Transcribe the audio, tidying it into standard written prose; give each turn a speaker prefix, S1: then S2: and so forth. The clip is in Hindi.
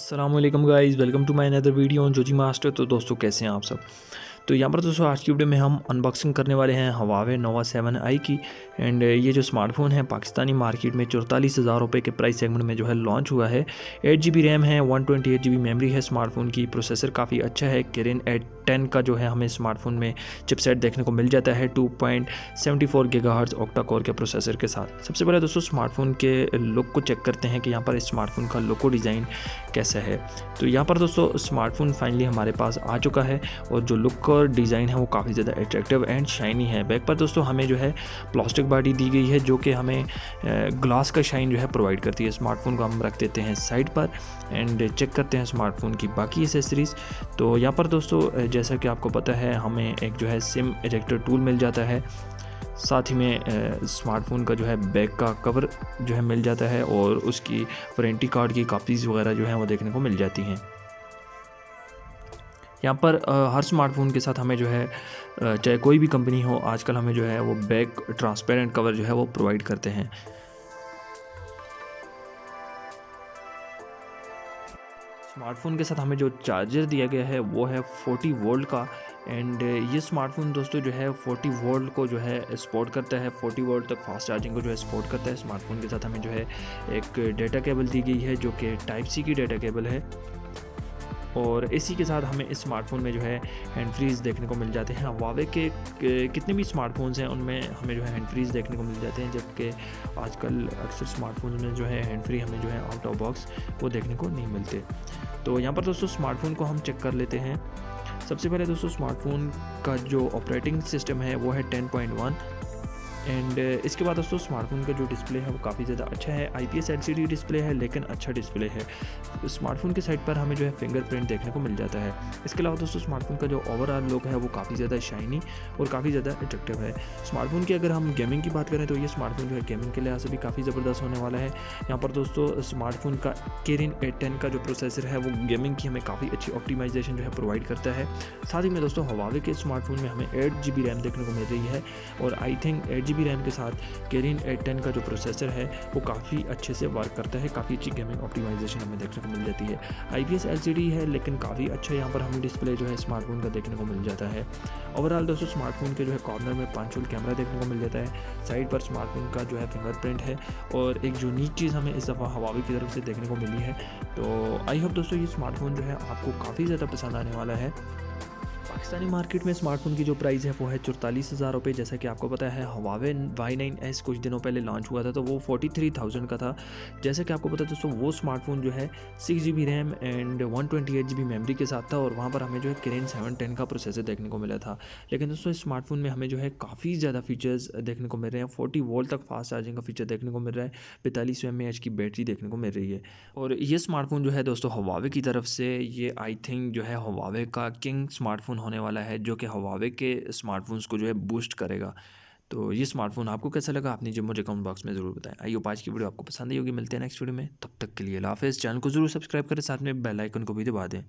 S1: अस्सलाम वालेकुम guys, welcome to my another video on जोजी मास्टर। तो दोस्तों कैसे हैं आप सब। तो यहाँ पर दोस्तों आज की वीडियो में हम अनबॉक्सिंग करने वाले हैं Huawei Nova 7i की। एंड ये जो स्मार्टफोन है पाकिस्तानी मार्केट में 44,000 रुपये के प्राइस सेगमेंट में जो है लॉन्च हुआ है। 8GB रैम है, 128GB मेमोरी है स्मार्टफोन की। प्रोसेसर काफ़ी अच्छा है, Kirin 810 का जो है हमें स्मार्टफोन में चिपसेट देखने को मिल जाता है 2.74 गीगाहर्ट्ज़ ऑक्टा कोर के प्रोसेसर के साथ। सबसे पहले दोस्तों स्मार्टफोन के लुक को चेक करते हैं कि यहाँ पर इस स्मार्टफोन का लुक और डिज़ाइन कैसा है। तो यहाँ पर दोस्तों स्मार्टफोन फाइनली हमारे पास आ चुका है और जो लुक और डिज़ाइन है वो काफ़ी ज़्यादा अट्रैक्टिव एंड शाइनी है। बैक पर दोस्तों हमें जो है प्लास्टिक बॉडी दी गई है जो कि हमें ग्लास का शाइन जो है प्रोवाइड करती है। स्मार्टफोन को हम रख देते हैं साइड पर एंड चेक करते हैं स्मार्टफोन की बाकी एसेसरीज़। तो यहाँ पर दोस्तों जैसा कि आपको पता है हमें एक जो है सिम इजेक्टर टूल मिल जाता है, साथ ही में स्मार्टफोन का जो है बैक का कवर जो है मिल जाता है और उसकी वारंटी कार्ड की कापीज़ वगैरह जो है वो देखने को मिल जाती हैं। यहाँ पर हर स्मार्टफोन के साथ हमें जो है चाहे कोई भी कंपनी हो आजकल हमें जो है वो बैक ट्रांसपेरेंट कवर जो है वो प्रोवाइड करते हैं। स्मार्टफोन के साथ हमें जो चार्जर दिया गया है वो है 40 वोल्ट का। एंड ये स्मार्टफोन दोस्तों जो है 40 वोल्ट को जो है सपोर्ट करता है, 40 वोल्ट तक फास्ट चार्जिंग को जो है सपोर्ट करता है। स्मार्टफोन के साथ हमें जो है एक डेटा केबल दी गई है जो कि टाइप सी की डेटा केबल है और इसी के साथ हमें इस स्मार्टफोन में जो है हैंड फ्रीज़ देखने को मिल जाते हैं। Huawei के कितने भी स्मार्टफोन्स हैं उनमें हमें जो है हैंड फ्रीज़ देखने को मिल जाते हैं, जबकि आजकल अक्सर स्मार्टफोन में जो है हैंड फ्री हमें जो है आउट ऑफ बॉक्स वो देखने को नहीं मिलते। तो यहाँ पर दोस्तों स्मार्टफोन को हम चेक कर लेते हैं। सबसे पहले दोस्तों स्मार्टफोन का जो ऑपरेटिंग सिस्टम है वो है 10.1 एंड इसके बाद दोस्तों स्मार्टफोन का जो डिस्प्ले है वो काफ़ी ज़्यादा अच्छा है। IPS LCD डिस्प्ले है लेकिन अच्छा डिस्प्ले है। स्मार्टफोन के साइड पर हमें जो है फिंगरप्रिंट देखने को मिल जाता है। इसके अलावा दोस्तों स्मार्टफोन का जो ओवरऑल लुक है वो काफ़ी ज़्यादा शाइनी और काफ़ी ज़्यादा अट्रैक्टिव है। स्मार्टफोन की अगर हम गेमिंग की बात करें तो ये स्मार्टफोन जो है गेमिंग के लिहाज से भी काफ़ी ज़बरदस्त होने वाला है। यहाँ पर दोस्तों स्मार्टफोन का Kirin 810 का जो प्रोसेसर है वो गेमिंग की हमें काफ़ी अच्छी ऑप्टिमाइजेशन जो है प्रोवाइड करता है। साथ ही में दोस्तों Huawei के स्मार्टफोन में हमें 8GB रैम देखने को मिल रही है और आई थिंक 8GB रैम के साथ Kirin 810 का जो प्रोसेसर है वो काफ़ी अच्छे से वर्क करता है, काफ़ी अच्छी गेमिंग ऑप्टिमाइजेशन हमें देखने को मिल जाती है। IPS LCD है लेकिन काफ़ी अच्छा यहाँ पर हमें डिस्प्ले जो है स्मार्टफोन का देखने को मिल जाता है। ओवरऑल दोस्तों स्मार्टफोन के जो है कॉर्नर में 5 वोल्ट कैमरा देखने को मिल जाता है, साइड पर स्मार्टफोन का जो है फिंगरप्रिंट है और एक यूनिक चीज़ हमें इस दफ़ा Huawei की तरफ से देखने को मिली है। तो आई होप दोस्तों ये स्मार्टफोन जो है आपको काफ़ी ज़्यादा पसंद आने वाला है। पाकिस्तानी मार्केट में स्मार्टफोन की जो प्राइस है वो है 44,000 रुपये। जैसा कि आपको पता है Huawei Y9S कुछ दिनों पहले लॉन्च हुआ था तो वो 43,000 का था। जैसा कि आपको पता है दोस्तों वो स्मार्टफोन जो है 6GB RAM and 128GB memory के साथ था और वहाँ पर हमें जो है Kirin 710 का प्रोसेसर देखने को मिला था। लेकिन दोस्तों इस स्मार्टफोन में हमें जो है काफ़ी ज़्यादा फीचर्स देखने को मिल रहे हैं। 40 वोल्ट तक फास्ट चार्जिंग का फीचर देखने को मिल रहा है, 4500 mAh की बैटरी देखने को मिल रही है और ये स्मार्टफोन जो है दोस्तों Huawei की तरफ से ये आई थिंक जो है Huawei का किंग स्मार्टफोन होने वाला है जो कि Huawei के स्मार्टफोन्स को जो है बूस्ट करेगा। तो ये स्मार्टफोन आपको कैसा लगा आपने जो मुझे कमेंट बॉक्स में ज़रूर बताएं। आई होप आज की वीडियो आपको पसंद आई होगी। मिलते हैं नेक्स्ट वीडियो में, तब तक के लिए अल्लाह हाफ़िज़। चैनल को ज़रूर सब्सक्राइब करें, साथ में बेल आइकन को भी दबा दें।